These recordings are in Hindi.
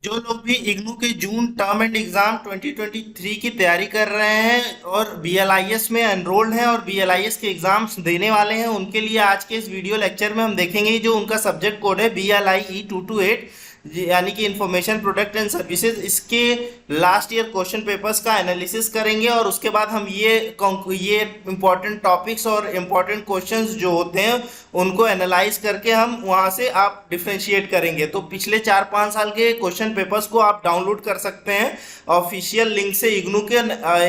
जो लोग भी इग्नू के जून टर्म एंड एग्जाम 2023 की तैयारी कर रहे हैं और बीएलआईएस में एनरोल्ड हैं और बीएलआईएस के एग्जाम्स देने वाले हैं, उनके लिए आज के इस वीडियो लेक्चर में हम देखेंगे जो उनका सब्जेक्ट कोड है BLIE 228, यानी कि इंफॉर्मेशन प्रोडक्ट एंड सर्विसेज। इसके लास्ट ईयर क्वेश्चन पेपर्स का एनालिसिस करेंगे और उसके बाद हम ये इंपॉर्टेंट टॉपिक्स और इम्पॉर्टेंट क्वेश्चंस जो होते हैं उनको एनालाइज करके हम वहाँ से आप डिफ्रेंशिएट करेंगे। तो पिछले 4-5 साल के क्वेश्चन पेपर्स को आप डाउनलोड कर सकते हैं ऑफिशियल लिंक से इग्नू के,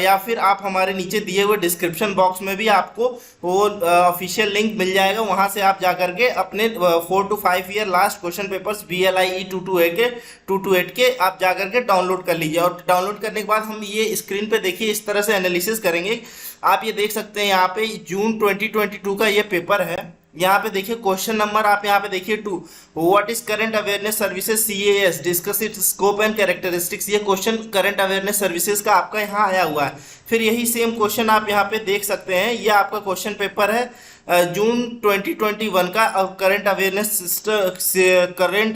या फिर आप हमारे नीचे दिए हुए डिस्क्रिप्शन बॉक्स में भी आपको वो ऑफिशियल लिंक मिल जाएगा। वहाँ से आप जा करके अपने 4 to 5 year last question papers BLIE 228 के आप जा करके डाउनलोड कर लीजिए। और डाउनलोड करने के बाद हम ये स्क्रीन पे देखिए इस तरह से एनालिसिस करेंगे। आप ये देख सकते हैं यहाँ पे जून 2022 का ये पेपर है। यहाँ पे देखिए क्वेश्चन नंबर आप यहाँ पे देखिए 2, what is current awareness services CAS, discuss it's scope and characteristics. ये क्वेश्चन करंट अवेयरनेस सर्विसेज का आपका यहाँ आया हुआ है। फिर यही सेम क्वेश्चन आप यहाँ पे देख सकते हैं, ये आपका क्वेश्चन पेपर है जून 2021 का। करंट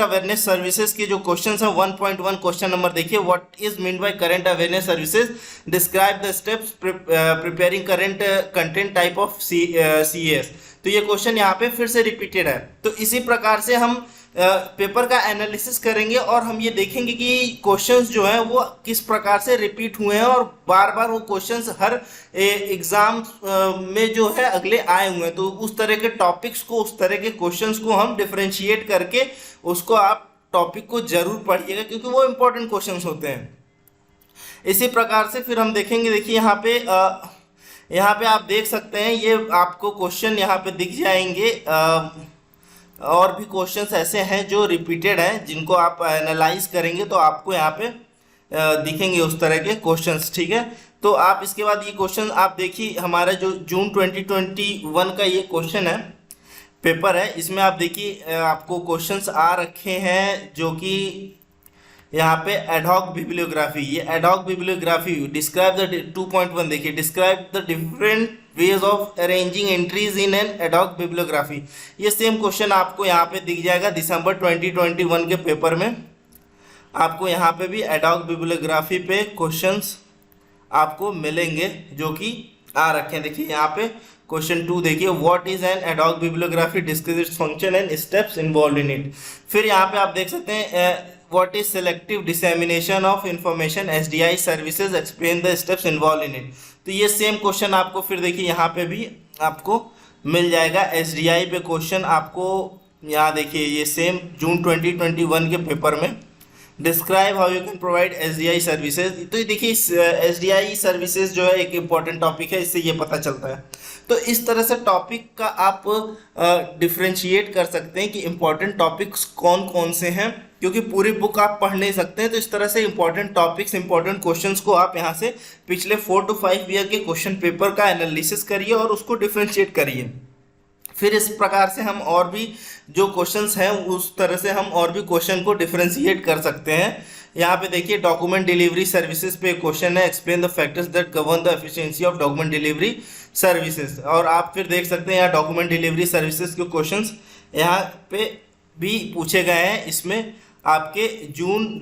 अवेयरनेस सर्विसेज के जो क्वेश्चन है 1.1 क्वेश्चन नंबर देखिए, what is mean by current awareness services, describe the steps preparing current content type of CAS। तो ये क्वेश्चन यहाँ पे फिर से रिपीटेड है। तो इसी प्रकार से हम पेपर का एनालिसिस करेंगे और हम ये देखेंगे कि क्वेश्चंस जो हैं वो किस प्रकार से रिपीट हुए हैं और बार बार वो क्वेश्चंस हर एग्जाम में जो है अगले आए हुए हैं। तो उस तरह के टॉपिक्स को, उस तरह के क्वेश्चंस को हम डिफरेंशिएट करके उसको आप टॉपिक को जरूर पढ़िएगा क्योंकि वो इंपॉर्टेंट क्वेश्चंस होते हैं। इसी प्रकार से फिर हम देखेंगे, देखिए यहाँ पे आप देख सकते हैं ये आपको क्वेश्चन यहाँ पे दिख जाएंगे। और भी क्वेश्चंस ऐसे हैं जो रिपीटेड हैं जिनको आप एनालाइज करेंगे तो आपको यहाँ पे दिखेंगे उस तरह के क्वेश्चंस, ठीक है। तो आप इसके बाद ये क्वेश्चन आप देखिए, हमारा जो जून 2021 का ये क्वेश्चन है पेपर है, इसमें आप देखिए आपको क्वेश्चंस आ रखे हैं जो कि यहाँ पे एडहॉक बिब्लियोग्राफी, ये एडहॉक बिब्लियोग्राफी डिस्क्राइब द 2.1 देखिए, describe the different ways of arranging entries in an ad hoc bibliography. ये सेम क्वेश्चन आपको यहाँ पे दिख जाएगा दिसंबर 2021 के पेपर में। आपको यहाँ पे भी एडहॉक बिब्लियोग्राफी पे क्वेश्चंस आपको मिलेंगे जो कि आ रखे हैं। देखिए यहाँ पे क्वेश्चन 2 देखिए, what is an ad hoc bibliography, discuss its function and steps involve in it. फिर यहाँ पे आप देख सकते हैं what is selective dissemination of information SDI services, explain the steps involved in it। तो ये सेम क्वेश्चन आपको फिर देखिए यहाँ पे भी आपको मिल जाएगा SDI पे क्वेश्चन आपको। यहाँ देखिए ये सेम जून 2021 के पेपर में, describe how you can provide SDI services. तो ये देखिए SDI सर्विसेज जो है एक इम्पॉर्टेंट टॉपिक है, इससे ये पता चलता है। तो इस तरह से टॉपिक का आप डिफ्रेंशिएट कर सकते हैं कि इम्पॉर्टेंट टॉपिक्स कौन कौन से हैं, क्योंकि पूरी बुक आप पढ़ नहीं सकते हैं। तो इस तरह से इंपॉर्टेंट टॉपिक्स, इंपॉर्टेंट क्वेश्चंस को आप यहाँ से पिछले 4 to 5 ईयर के क्वेश्चन पेपर का एनालिसिस करिए और उसको डिफ्रेंशिएट करिए। फिर इस प्रकार से हम और भी जो क्वेश्चंस हैं उस तरह से हम और भी क्वेश्चन को डिफ्रेंशिएट कर सकते हैं। यहाँ पे देखिए डॉक्यूमेंट डिलीवरी सर्विसेज पे क्वेश्चन है, explain the factors that govern the efficiency of document delivery services. और आप फिर देख सकते हैं यहाँ डॉक्यूमेंट डिलीवरी सर्विसेज के क्वेश्चंस यहाँ पे भी पूछे गए हैं। इसमें आपके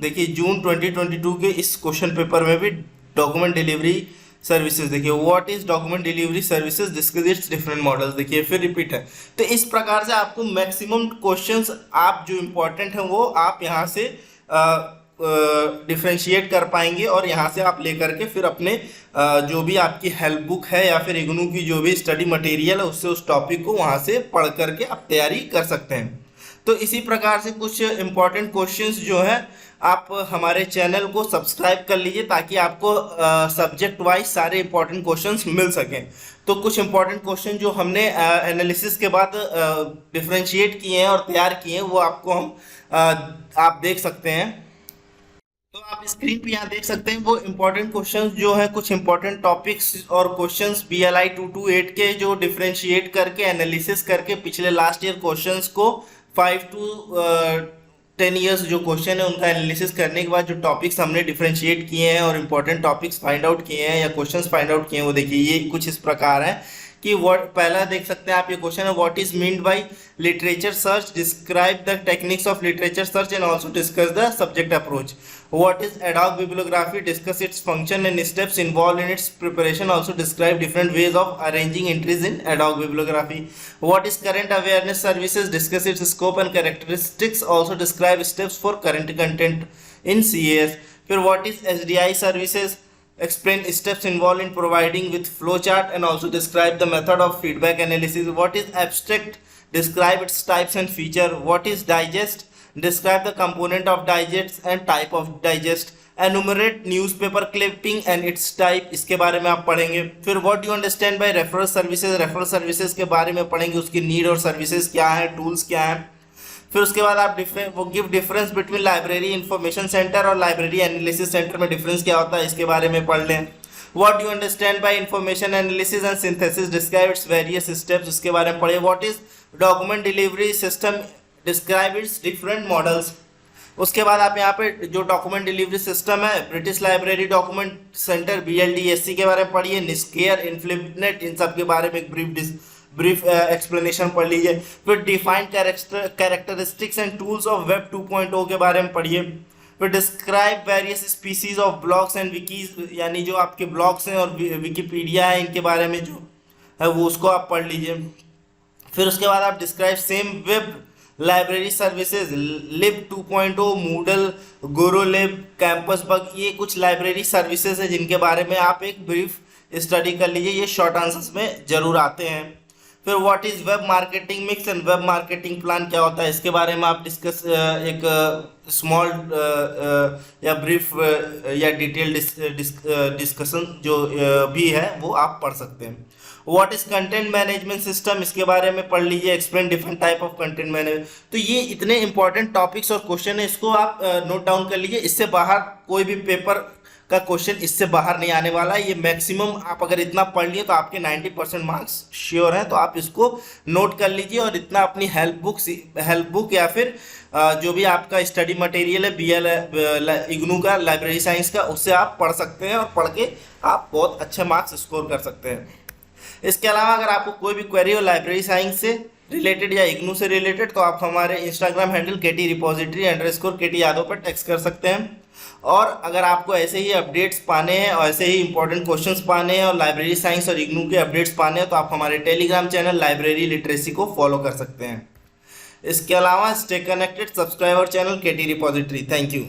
देखिए जून 2022 के इस क्वेश्चन पेपर में भी डॉक्यूमेंट डिलीवरी सर्विसेज देखिए, what is document delivery services, discuss it's different models. देखिए फिर रिपीट है। तो इस प्रकार से आपको मैक्सिमम क्वेश्चंस आप जो इम्पोर्टेंट हैं वो आप यहाँ से डिफ्रेंशिएट कर पाएंगे और यहाँ से आप लेकर के फिर अपने जो भी आपकी हेल्प बुक है या फिर इग्नू की जो भी स्टडी मटेरियल है उससे उस टॉपिक को वहाँ से पढ़ करके आप तैयारी कर सकते हैं। तो इसी प्रकार से कुछ इम्पॉर्टेंट क्वेश्चंस जो है आप हमारे चैनल को सब्सक्राइब कर लीजिए ताकि आपको सब्जेक्ट वाइज सारे इंपॉर्टेंट क्वेश्चंस मिल सकें। तो कुछ इंपॉर्टेंट क्वेश्चन जो हमने एनालिसिस के बाद डिफरेंशिएट किए हैं और तैयार किए हैं वो आपको आप देख सकते हैं। तो आप स्क्रीन पे यहाँ देख सकते हैं वो इंपॉर्टेंट क्वेश्चंस जो है, कुछ इंपॉर्टेंट टॉपिक्स और क्वेश्चंस BLI 228 के जो डिफरेंशिएट करके एनालिसिस करके पिछले लास्ट ईयर क्वेश्चंस को 5 to 10 ईयर्स जो क्वेश्चन है उनका एनालिसिस करने के बाद जो टॉपिक्स हमने डिफरेंशिएट किए हैं और इंपॉर्टेंट टॉपिक्स फाइंड आउट किए हैं या क्वेश्चंस फाइंड आउट किए हैं वो देखिए ये कुछ इस प्रकार है कि पहला देख सकते हैं आप, ये क्वेश्चन है what is meant by literature search, describe the techniques of literature search and also discuss the subject approach. What is ad hoc bibliography, discuss its function and steps involve in its preparation, also describe different ways of arranging entries in ad hoc bibliography. What is current awareness services, discuss it's scope and characteristics, also describe steps for current content in CAS। फिर what is SDI services, explain steps involved in providing with flowchart and also describe the method of feedback analysis. What is abstract, describe its types and feature. What is digest, describe the component of digest and type of digest. Enumerate newspaper clipping and its type, इसके बारे में आप पढ़ेंगे। फिर what you understand by referral services, referral services के बारे में पढ़ेंगे, उसकी नीड और सर्विसेज क्या है, टूल्स क्या है। फिर उसके बाद आप give difference between library information centre और लाइब्रेरी एनालिसिस सेंटर में डिफरेंस क्या होता है, इसके बारे में पढ़ लें। What you understand by information analysis and synthesis, describe its various steps, इसके बारे में पढ़े। What is document delivery system, describe it's different models. उसके बाद आप यहाँ पे जो डॉक्यूमेंट डिलीवरी सिस्टम है, British library document centre BLDSC के बारे में पढ़िए, निस्केयर, इन्फ्लिपनेट, इन सब के बारे में एक ब्रीफ एक्सप्लेनेशन पढ़ लीजिए। फिर defined characteristics and tools of web 2.0 के बारे में पढ़िए। फिर describe various species of blogs and wikis, यानी जो आपके ब्लॉग्स हैं और विकीपीडिया है, इनके बारे में जो है वो उसको आप पढ़ लीजिए। फिर उसके बाद आप describe same web library services, lib 2.0, Moodle, गोरोलिब, कैंपस बग, ये कुछ लाइब्रेरी सर्विसेज है जिनके बारे में आप एक ब्रीफ स्टडी कर लीजिए, ये शॉर्ट आंसर्स में जरूर आते हैं। फिर what is web marketing mix and web marketing plan क्या होता है, इसके बारे में आप डिस्कस एक स्मॉल या ब्रीफ या डिटेल डिस्कशन जो भी है वो आप पढ़ सकते हैं। What is content management system, इसके बारे में पढ़ लीजिए। Explain different type of content management. तो ये इतने इंपॉर्टेंट टॉपिक्स और क्वेश्चन है, इसको आप नोट डाउन कर लीजिए। इससे बाहर कोई भी पेपर का क्वेश्चन इससे बाहर नहीं आने वाला है। ये मैक्सिमम आप अगर इतना पढ़ लिए तो आपके 90% मार्क्स श्योर हैं, तो आप इसको नोट कर लीजिए और इतना अपनी हेल्प बुक या फिर जो भी आपका स्टडी मटेरियल है BL इग्नू का, लाइब्रेरी साइंस का, उससे आप पढ़ सकते हैं और पढ़ के आप बहुत अच्छे मार्क्स स्कोर कर सकते हैं। इसके अलावा अगर आपको कोई भी क्वेरी हो लाइब्रेरी साइंस से रिलेटेड या इग्नू से रिलेटेड, तो आप हमारे इंस्टाग्राम हैंडल KT_repository_KT यादव पर टेक्स्ट कर सकते हैं। और अगर आपको ऐसे ही अपडेट्स पाने हैं और ऐसे ही इंपॉर्टेंट क्वेश्चंस पाने हैं और लाइब्रेरी साइंस और इग्नू के अपडेट्स पाने हैं, तो आप हमारे टेलीग्राम चैनल लाइब्रेरी लिटरेसी को फॉलो कर सकते हैं। इसके अलावा stay connected, subscribe our channel KT repository. Thank you.